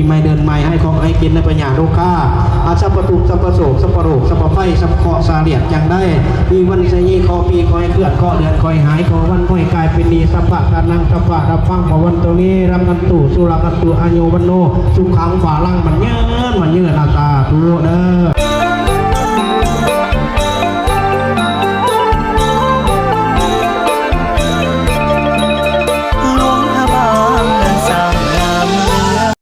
ไม่เดินไม่ให้ของให้กินในปัญญาลูกค้าอาสัพพทุกสัพพโศกสัพพโรคสัพพไฟสัพพเคาะสาเลียดจังได้มีวันเสยีคอปีคอยเคลื่อนคอเดือนคอยหายคอวันคอยกายเป็นดีสัพพะทานังสัพพะรับฟังพวันตัวนี้รำกันตู่สุรกันตู่อายุวันโนสุขังฝ่าลังมันเยือนอาตา